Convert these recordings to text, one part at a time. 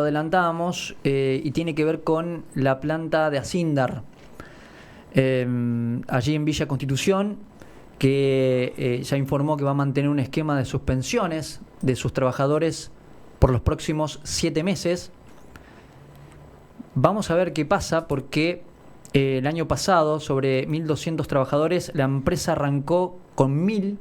Adelantamos y tiene que ver con la planta de Asindar, allí en Villa Constitución, que ya informó que va a mantener un esquema de suspensiones de sus trabajadores por los próximos 7 meses. Vamos a ver qué pasa porque el año pasado, sobre 1.200 trabajadores, la empresa arrancó con 1.000.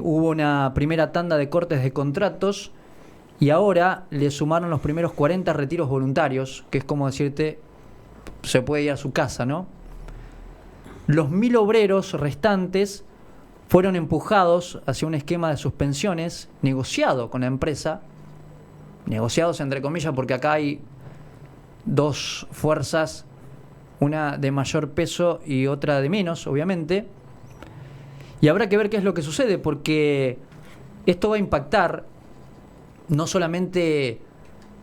Hubo una primera tanda de cortes de contratos y ahora le sumaron los primeros 40 retiros voluntarios, que es como decirte, se puede ir a su casa, ¿no? Los 1.000 obreros restantes fueron empujados hacia un esquema de suspensiones negociado con la empresa, negociados entre comillas porque acá hay dos fuerzas, una de mayor peso y otra de menos, obviamente, y habrá que ver qué es lo que sucede, porque esto va a impactar no solamente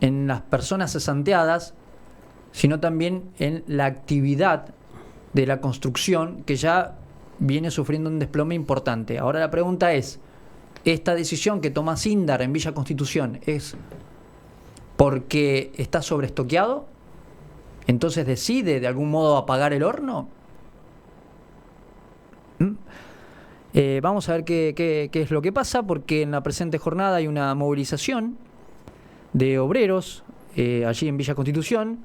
en las personas cesanteadas, sino también en la actividad de la construcción, que ya viene sufriendo un desplome importante. Ahora la pregunta es, ¿esta decisión que toma Asindar en Villa Constitución es porque está sobreestoqueado? ¿Entonces decide de algún modo apagar el horno? Vamos a ver qué es lo que pasa, porque en la presente jornada hay una movilización de obreros allí en Villa Constitución,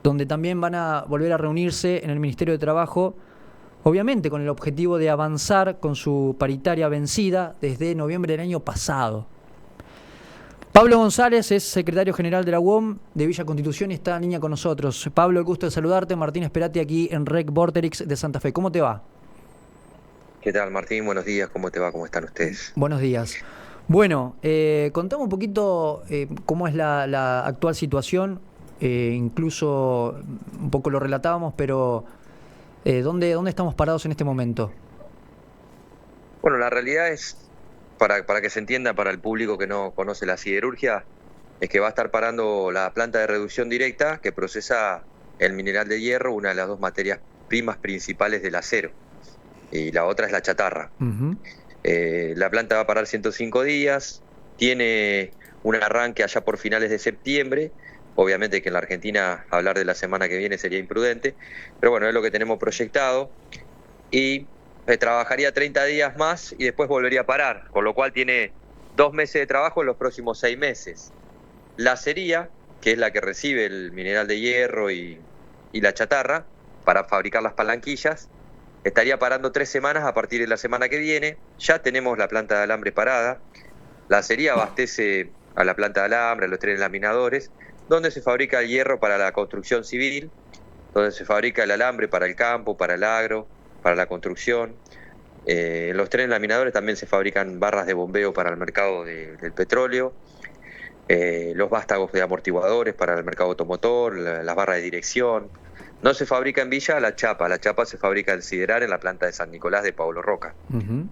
donde también van a volver a reunirse en el Ministerio de Trabajo, obviamente con el objetivo de avanzar con su paritaria vencida desde noviembre del año pasado. Pablo González es secretario general de la UOM de Villa Constitución y está en línea con nosotros. Pablo, el gusto de saludarte. Martín Esperati aquí en Rec Vorterix de Santa Fe. ¿Cómo te va? ¿Qué tal, Martín? Buenos días, ¿cómo te va? ¿Cómo están ustedes? Buenos días. Bueno, contame un poquito cómo es la actual situación, incluso un poco lo relatábamos, pero ¿dónde estamos parados en este momento? Bueno, la realidad es, para que se entienda para el público que no conoce la siderurgia, es que va a estar parando la planta de reducción directa que procesa el mineral de hierro, una de las dos materias primas principales del acero, y la otra es la chatarra. Uh-huh. La planta va a parar 105 días, tiene un arranque allá por finales de septiembre. Obviamente que en la Argentina hablar de la semana que viene sería imprudente, pero bueno, es lo que tenemos proyectado. Y trabajaría 30 días más y después volvería a parar, con lo cual tiene 2 meses de trabajo en los próximos 6 meses. La acería, que es la que recibe el mineral de hierro y la chatarra para fabricar las palanquillas, estaría parando 3 semanas a partir de la semana que viene. Ya tenemos la planta de alambre parada. La acería abastece a la planta de alambre, a los trenes laminadores, donde se fabrica el hierro para la construcción civil, donde se fabrica el alambre para el campo, para el agro, para la construcción. En los trenes laminadores también se fabrican barras de bombeo para el mercado del petróleo, los vástagos de amortiguadores para el mercado automotor, las barras de dirección. No se fabrica en Villa la chapa se fabrica en Siderar, en la planta de San Nicolás de Pablo Roca. Uh-huh.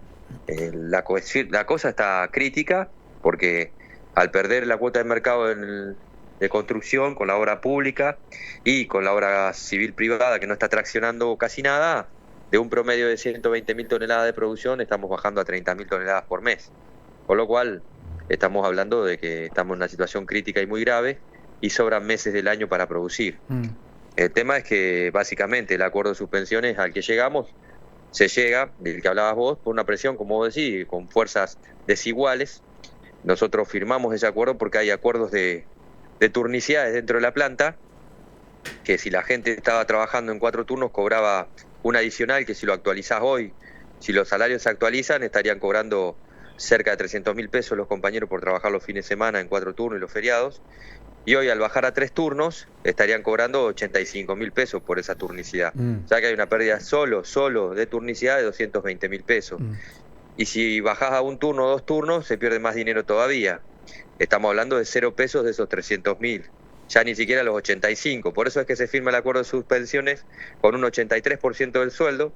La cosa está crítica porque al perder la cuota de mercado de construcción con la obra pública y con la obra civil privada que no está traccionando casi nada, de un promedio de 120.000 toneladas de producción estamos bajando a 30.000 toneladas por mes. Con lo cual estamos hablando de que estamos en una situación crítica y muy grave y sobran meses del año para producir. El tema es que básicamente el acuerdo de suspensiones al que llegamos, se llega, del que hablabas vos, por una presión, como vos decís, con fuerzas desiguales. Nosotros firmamos ese acuerdo porque hay acuerdos de turnicidades dentro de la planta, que si la gente estaba trabajando en 4 turnos cobraba un adicional, que si lo actualizás hoy, si los salarios se actualizan, estarían cobrando cerca de 300.000 pesos los compañeros por trabajar los fines de semana en 4 turnos y los feriados. Y hoy al bajar a 3 turnos estarían cobrando 85.000 pesos por esa turnicidad. O sea que hay una pérdida solo de turnicidad de 220.000 pesos. Y si bajás a un turno o 2 turnos se pierde más dinero todavía. Estamos hablando de 0 pesos de esos 300.000. Ya ni siquiera los 85. Por eso es que se firma el acuerdo de suspensiones con un 83% del sueldo,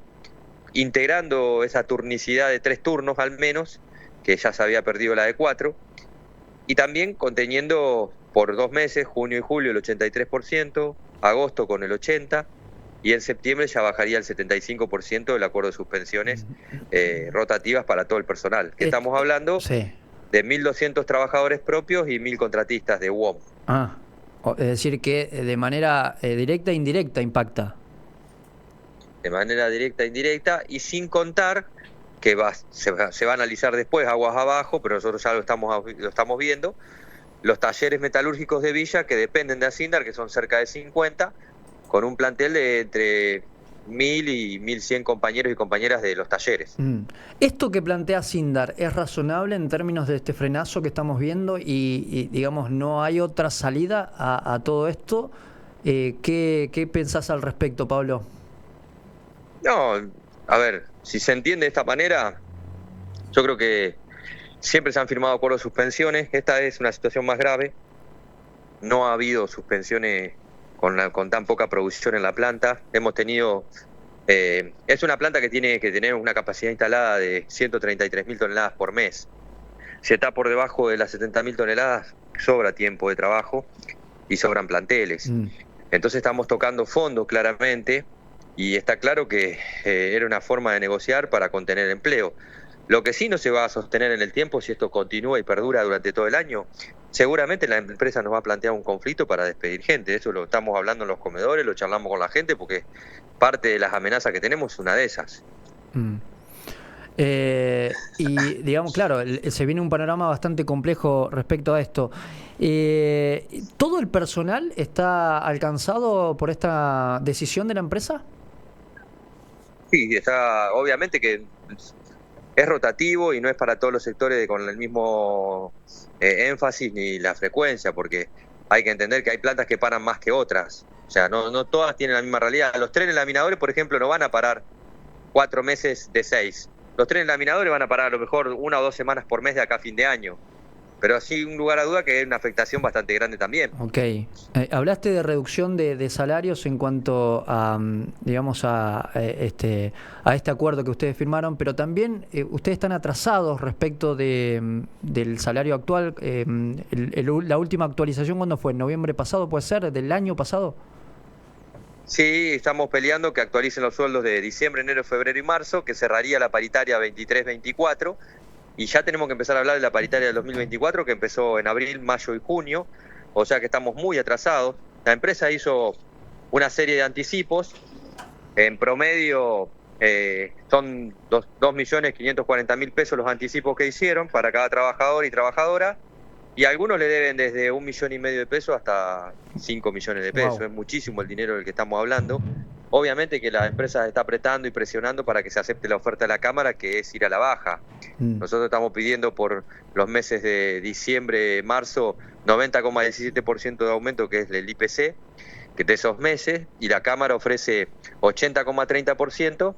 integrando esa turnicidad de 3 turnos al menos, que ya se había perdido la de 4, y también conteniendo por 2 meses, junio y julio, el 83%, agosto con el 80%, y en septiembre ya bajaría el 75% del acuerdo de suspensiones rotativas para todo el personal. Que estamos hablando Sí. de 1.200 trabajadores propios y 1.000 contratistas de UOM. Es decir que de manera directa e indirecta impacta. De manera directa e indirecta, y sin contar que se va a analizar después aguas abajo, pero nosotros ya lo estamos viendo, los talleres metalúrgicos de Villa que dependen de Asindar, que son cerca de 50, con un plantel de entre 1.000 y 1.100 compañeros y compañeras de los talleres. ¿Esto que plantea Asindar es razonable en términos de este frenazo que estamos viendo y digamos, no hay otra salida a todo esto? ¿Qué pensás al respecto, Pablo? No, a ver, si se entiende de esta manera, yo creo que siempre se han firmado acuerdos de suspensiones. Esta es una situación más grave. No ha habido suspensiones con tan poca producción en la planta. Hemos tenido... es una planta que tiene que tener una capacidad instalada de 133.000 toneladas por mes. Si está por debajo de las 70.000 toneladas, sobra tiempo de trabajo y sobran planteles. Entonces estamos tocando fondo claramente, y está claro que era una forma de negociar para contener el empleo. Lo que sí no se va a sostener en el tiempo, si esto continúa y perdura durante todo el año, seguramente la empresa nos va a plantear un conflicto para despedir gente. Eso lo estamos hablando en los comedores, lo charlamos con la gente, porque parte de las amenazas que tenemos es una de esas. Y digamos, claro, se viene un panorama bastante complejo respecto a esto. ¿Todo el personal está alcanzado por esta decisión de la empresa? Sí, está, obviamente que es rotativo y no es para todos los sectores con el mismo énfasis ni la frecuencia, porque hay que entender que hay plantas que paran más que otras. O sea, no todas tienen la misma realidad. Los trenes laminadores, por ejemplo, no van a parar 4 meses de 6. Los trenes laminadores van a parar a lo mejor 1 o 2 semanas por mes de acá a fin de año. Pero sí, un lugar a duda que es una afectación bastante grande también. Ok. Hablaste de reducción de salarios en cuanto a, digamos, a este acuerdo que ustedes firmaron, pero también ustedes están atrasados respecto del salario actual. La última actualización, ¿cuándo fue? ¿En noviembre pasado, puede ser? ¿Del año pasado? Sí, estamos peleando que actualicen los sueldos de diciembre, enero, febrero y marzo, que cerraría la paritaria 23-24. Y ya tenemos que empezar a hablar de la paritaria del 2024, que empezó en abril, mayo y junio, o sea que estamos muy atrasados. La empresa hizo una serie de anticipos, en promedio son 2.540.000 pesos los anticipos que hicieron para cada trabajador y trabajadora, y algunos le deben desde 1,5 millones de pesos hasta 5 millones de pesos. Wow. Es muchísimo el dinero del que estamos hablando. Obviamente que la empresa está apretando y presionando para que se acepte la oferta de la Cámara, que es ir a la baja. Nosotros estamos pidiendo por los meses de diciembre, marzo, 90,17% de aumento, que es el IPC, que de esos meses, y la Cámara ofrece 80,30%,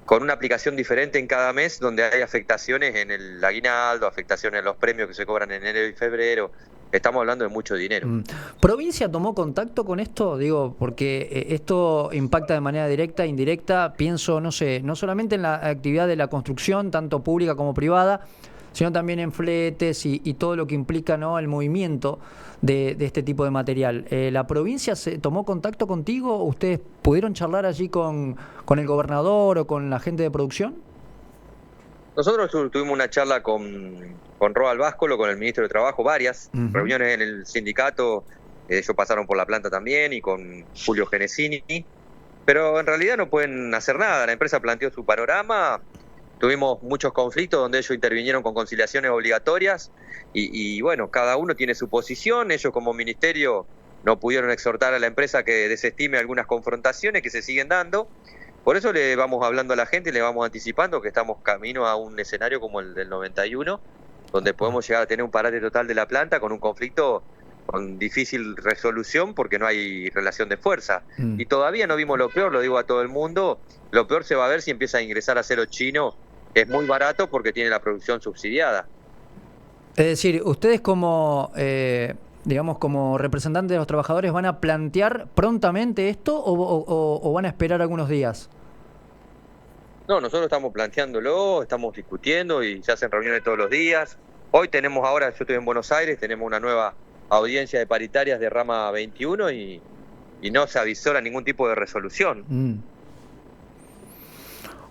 con una aplicación diferente en cada mes, donde hay afectaciones en el aguinaldo, afectaciones en los premios que se cobran en enero y febrero. Estamos hablando de mucho dinero. ¿Provincia tomó contacto con esto? Digo, porque esto impacta de manera directa e indirecta, pienso, no sé, no solamente en la actividad de la construcción, tanto pública como privada, sino también en fletes y todo lo que implica, ¿no?, el movimiento de este tipo de material. ¿La provincia se tomó contacto contigo? ¿Ustedes pudieron charlar allí con el gobernador o con la gente de producción? Nosotros tuvimos una charla con Roald Báscolo, con el ministro de Trabajo, varias reuniones en el sindicato. Ellos pasaron por la planta también, y con Julio Genesini, pero en realidad no pueden hacer nada. La empresa planteó su panorama, tuvimos muchos conflictos donde ellos intervinieron con conciliaciones obligatorias, y bueno, cada uno tiene su posición. Ellos como ministerio no pudieron exhortar a la empresa que desestime algunas confrontaciones que se siguen dando. Por eso le vamos hablando a la gente y le vamos anticipando que estamos camino a un escenario como el del 91, donde podemos llegar a tener un parate total de la planta con un conflicto con difícil resolución porque no hay relación de fuerza. Y todavía no vimos lo peor, lo digo a todo el mundo. Lo peor se va a ver si empieza a ingresar acero chino, que es muy barato porque tiene la producción subsidiada. Es decir, ustedes como, digamos, como representantes de los trabajadores, ¿van a plantear prontamente esto o van a esperar algunos días? No, nosotros estamos planteándolo, estamos discutiendo y se hacen reuniones todos los días. Hoy tenemos, ahora yo estoy en Buenos Aires, tenemos una nueva audiencia de paritarias de rama 21 y no se avisora ningún tipo de resolución.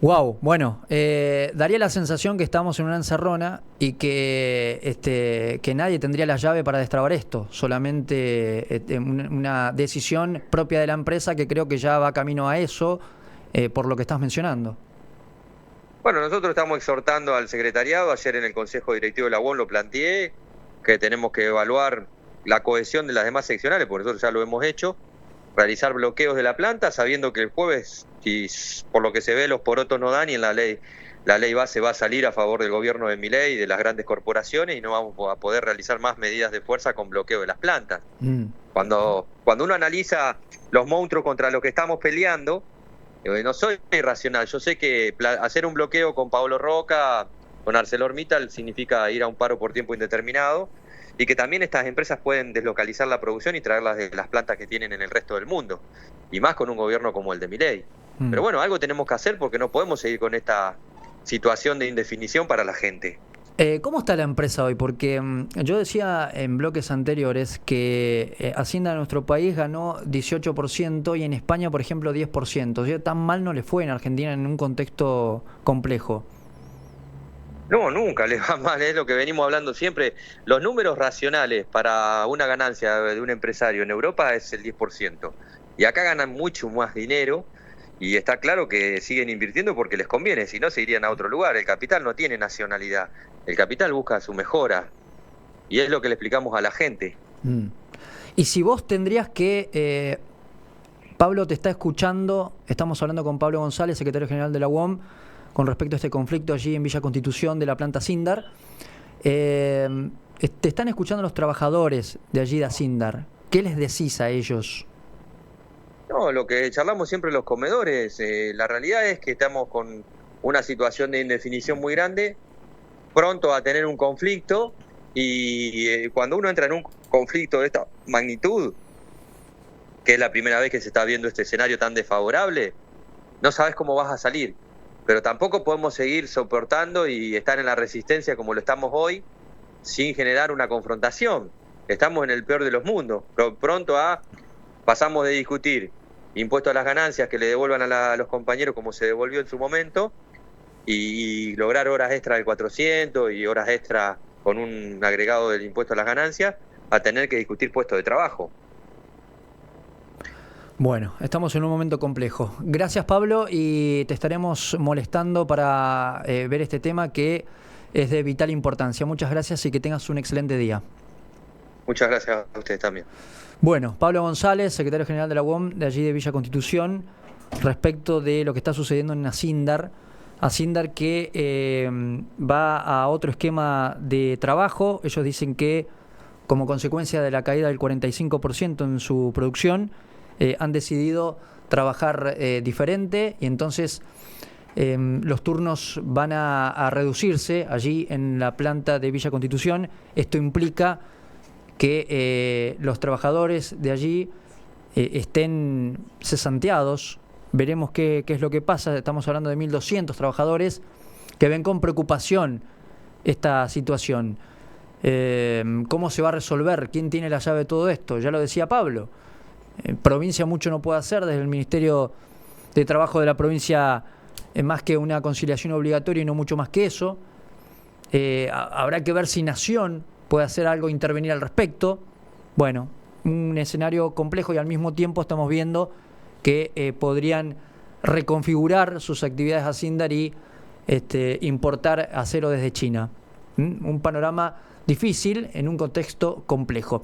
Wow, bueno, daría la sensación que estamos en una encerrona y que nadie tendría la llave para destrabar esto, solamente una decisión propia de la empresa que creo que ya va camino a eso, por lo que estás mencionando. Bueno, nosotros estamos exhortando al secretariado, ayer en el Consejo Directivo de la UON lo planteé, que tenemos que evaluar la cohesión de las demás seccionales, porque nosotros ya lo hemos hecho, realizar bloqueos de la planta, sabiendo que el jueves, si por lo que se ve los porotos no dan y en la ley base va a salir a favor del gobierno de Milei y de las grandes corporaciones y no vamos a poder realizar más medidas de fuerza con bloqueo de las plantas. Cuando uno analiza los monstruos contra los que estamos peleando, no soy irracional, yo sé que hacer un bloqueo con Pablo Roca, con ArcelorMittal, significa ir a un paro por tiempo indeterminado y que también estas empresas pueden deslocalizar la producción y traerlas de las plantas que tienen en el resto del mundo, y más con un gobierno como el de Milei. Pero bueno, algo tenemos que hacer porque no podemos seguir con esta situación de indefinición para la gente. ¿Cómo está la empresa hoy? Porque yo decía en bloques anteriores que Hacienda de nuestro país ganó 18% y en España, por ejemplo, 10%. O sea, tan mal no le fue en Argentina en un contexto complejo. No, nunca le va mal, es lo que venimos hablando siempre. Los números racionales para una ganancia de un empresario en Europa es el 10%. Y acá ganan mucho más dinero y está claro que siguen invirtiendo porque les conviene, si no se irían a otro lugar. El capital no tiene nacionalidad, el capital busca su mejora y es lo que le explicamos a la gente. Y si vos tendrías que... Pablo te está escuchando, estamos hablando con Pablo González, secretario general de la UOM, con respecto a este conflicto allí en Villa Constitución de la planta Sindar. Te están escuchando los trabajadores de allí de Sindar. ¿Qué les decís a ellos? No, lo que charlamos siempre en los comedores, la realidad es que estamos con una situación de indefinición muy grande, pronto a tener un conflicto y cuando uno entra en un conflicto de esta magnitud, que es la primera vez que se está viendo este escenario tan desfavorable, no sabes cómo vas a salir. Pero tampoco podemos seguir soportando y estar en la resistencia como lo estamos hoy sin generar una confrontación. Estamos en el peor de los mundos. Pronto pasamos de discutir impuestos a las ganancias que le devuelvan a los compañeros como se devolvió en su momento y lograr horas extra del 400 y horas extra con un agregado del impuesto a las ganancias a tener que discutir puestos de trabajo. Bueno, estamos en un momento complejo. Gracias, Pablo, y te estaremos molestando para ver este tema que es de vital importancia. Muchas gracias y que tengas un excelente día. Muchas gracias a ustedes también. Bueno, Pablo González, secretario general de la UOM de allí de Villa Constitución, respecto de lo que está sucediendo en Asindar que va a otro esquema de trabajo. Ellos dicen que como consecuencia de la caída del 45% en su producción, han decidido trabajar diferente y entonces los turnos van a reducirse allí en la planta de Villa Constitución. Esto implica que los trabajadores de allí estén cesanteados. Veremos qué es lo que pasa. Estamos hablando de 1.200 trabajadores que ven con preocupación esta situación. ¿Cómo se va a resolver? ¿Quién tiene la llave de todo esto? Ya lo decía Pablo. Provincia mucho no puede hacer, desde el Ministerio de Trabajo de la provincia más que una conciliación obligatoria y no mucho más que eso. Habrá que ver si Nación puede hacer algo, intervenir al respecto. Bueno, un escenario complejo y al mismo tiempo estamos viendo que podrían reconfigurar sus actividades a Sindar y importar acero desde China. Un panorama difícil en un contexto complejo.